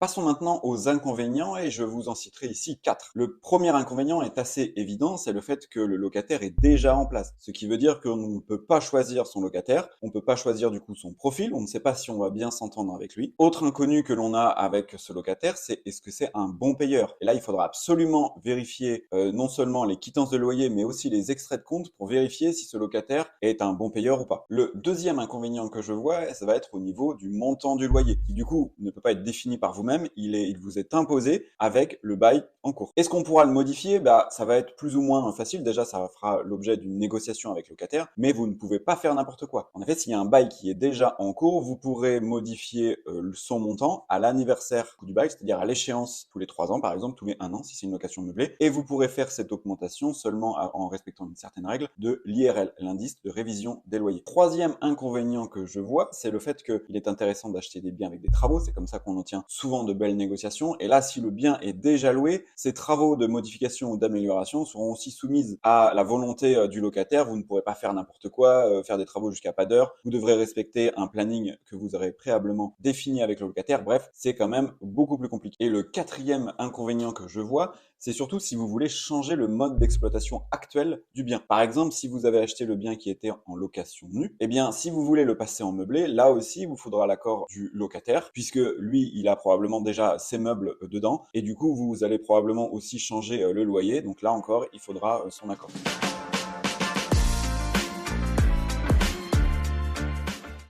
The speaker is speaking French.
Passons maintenant aux inconvénients et je vous en citerai ici 4. Le premier inconvénient est assez évident, c'est le fait que le locataire est déjà en place. Ce qui veut dire qu'on ne peut pas choisir son locataire, on ne peut pas choisir du coup son profil, on ne sait pas si on va bien s'entendre avec lui. Autre inconnu que l'on a avec ce locataire, c'est est-ce que c'est un bon payeur? Et là, il faudra absolument vérifier non seulement les quittances de loyer, mais aussi les extraits de compte pour vérifier si ce locataire est un bon payeur ou pas. Le deuxième inconvénient que je vois, ça va être au niveau du montant du loyer, qui du coup ne peut pas être défini par vous-même, il vous est imposé avec le bail en cours. Est-ce qu'on pourra le modifier? Ça va être plus ou moins facile. Déjà, ça fera l'objet d'une négociation avec le locataire, mais vous ne pouvez pas faire n'importe quoi. En effet, s'il y a un bail qui est déjà en cours, vous pourrez modifier son montant à l'anniversaire du bail, c'est-à-dire à l'échéance tous les 3 ans, par exemple, tous les 1 an, si c'est une location meublée, et vous pourrez faire cette augmentation seulement en respectant une certaine règle de l'IRL, l'indice de révision des loyers. Troisième inconvénient que je vois, c'est le fait qu'il est intéressant d'acheter des biens avec des travaux, c'est comme ça qu'on obtient souvent de belles négociations, et là, si le bien est déjà loué, ces travaux de modification ou d'amélioration seront aussi soumises à la volonté du locataire. Vous ne pourrez pas faire n'importe quoi, faire des travaux jusqu'à pas d'heure, vous devrez respecter un planning que vous aurez préalablement défini avec le locataire. Bref, c'est quand même beaucoup plus compliqué. Et le quatrième inconvénient que je vois, c'est surtout si vous voulez changer le mode d'exploitation actuel du bien. Par exemple, si vous avez acheté le bien qui était en location nue, eh bien, si vous voulez le passer en meublé, là aussi, il vous faudra l'accord du locataire, puisque lui, il a probablement déjà ses meubles dedans, et du coup, vous allez probablement aussi changer le loyer, donc là encore, il faudra son accord.